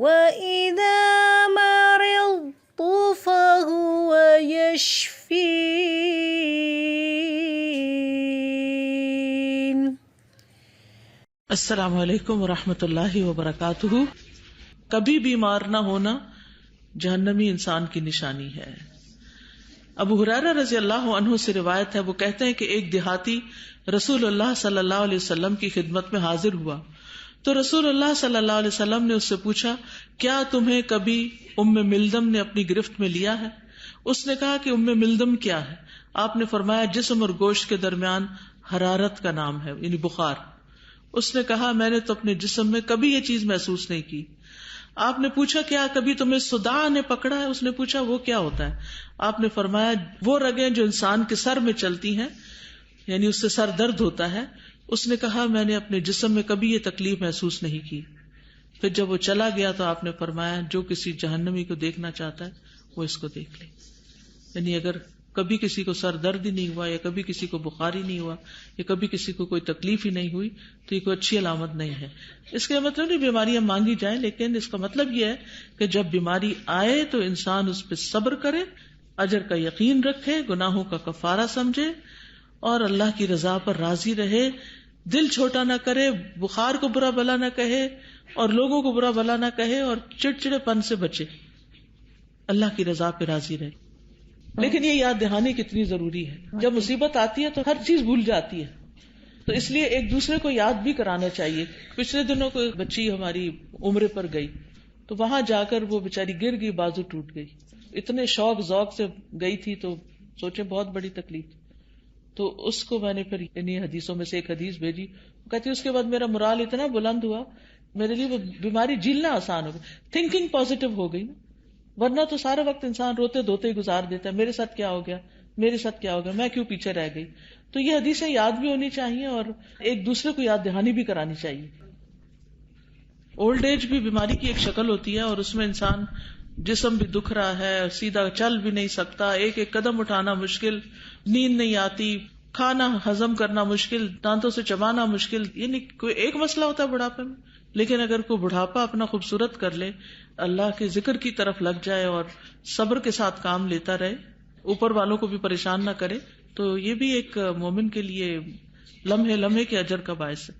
وَإِذَا مَرِضْتُ فَهُوَ يَشْفِينِ۔ السلام علیکم ورحمۃ اللہ وبرکاتہ۔ کبھی بیمار نہ ہونا جہنمی انسان کی نشانی ہے۔ ابو ہریرہ رضی اللہ عنہ سے روایت ہے، وہ کہتے ہیں کہ ایک دیہاتی رسول اللہ صلی اللہ علیہ وسلم کی خدمت میں حاضر ہوا تو رسول اللہ صلی اللہ علیہ وسلم نے اس سے پوچھا، کیا تمہیں کبھی ام ملدم نے اپنی گرفت میں لیا ہے؟ اس نے کہا کہ ام ملدم کیا ہے؟ آپ نے فرمایا، جسم اور گوشت کے درمیان حرارت کا نام ہے، یعنی بخار۔ اس نے کہا، میں نے تو اپنے جسم میں کبھی یہ چیز محسوس نہیں کی۔ آپ نے پوچھا، کیا کبھی تمہیں صداع نے پکڑا ہے؟ اس نے پوچھا، وہ کیا ہوتا ہے؟ آپ نے فرمایا، وہ رگیں جو انسان کے سر میں چلتی ہیں، یعنی اس سے سر درد ہوتا ہے۔ اس نے کہا، میں نے اپنے جسم میں کبھی یہ تکلیف محسوس نہیں کی۔ پھر جب وہ چلا گیا تو آپ نے فرمایا، جو کسی جہنمی کو دیکھنا چاہتا ہے وہ اس کو دیکھ لے۔ یعنی اگر کبھی کسی کو سر درد ہی نہیں ہوا، یا کبھی کسی کو بخار ہی نہیں ہوا، یا کبھی کسی کو کوئی تکلیف ہی نہیں ہوئی، تو یہ کوئی اچھی علامت نہیں ہے۔ اس کا مطلب نہیں بیماریاں مانگی جائیں، لیکن اس کا مطلب یہ ہے کہ جب بیماری آئے تو انسان اس پہ صبر کرے، اجر کا یقین رکھے، گناہوں کا کفارہ سمجھے اور اللہ کی رضا پر راضی رہے، دل چھوٹا نہ کرے، بخار کو برا بلا نہ کہے اور لوگوں کو برا بلا نہ کہے، اور چڑچڑے پن سے بچے، اللہ کی رضا پہ راضی رہے۔ لیکن یہ یاد دہانی کتنی ضروری ہے، جب مصیبت آتی ہے تو ہر چیز بھول جاتی ہے، تو اس لیے ایک دوسرے کو یاد بھی کرانا چاہیے۔ پچھلے دنوں کو بچی ہماری عمرے پر گئی تو وہاں جا کر وہ بیچاری گر گئی، بازو ٹوٹ گئی، اتنے شوق ذوق سے گئی تھی، تو سوچے بہت بڑی تکلیف۔ تو اس کو میں نے پھر انہیں حدیثوں میں سے ایک حدیث بھیجی، وہ کہتی اس کے بعد میرا morale اتنا بلند ہوا، میرے لیے وہ بیماری جھیلنا آسان ہو گئی، تھنکنگ پازیٹیو ہو گئی نا، ورنہ تو سارا وقت انسان روتے دھوتے ہی گزار دیتا ہے، میرے ساتھ کیا ہو گیا، میرے ساتھ کیا ہو گیا، میں کیوں پیچھے رہ گئی۔ تو یہ حدیثیں یاد بھی ہونی چاہیے اور ایک دوسرے کو یاد دہانی بھی کرانی چاہیے۔ اولڈ ایج بھی بیماری کی ایک شکل ہوتی ہے، اور اس میں انسان جسم بھی دکھ رہا ہے، سیدھا چل بھی نہیں سکتا، ایک ایک قدم اٹھانا مشکل، نیند نہیں آتی، کھانا ہضم کرنا مشکل، دانتوں سے چبانا مشکل، یعنی کوئی ایک مسئلہ ہوتا ہے بڑھاپے میں۔ لیکن اگر کوئی بڑھاپا اپنا خوبصورت کر لے، اللہ کے ذکر کی طرف لگ جائے اور صبر کے ساتھ کام لیتا رہے، اوپر والوں کو بھی پریشان نہ کرے، تو یہ بھی ایک مومن کے لیے لمحے لمحے کے اجر کا باعث ہے۔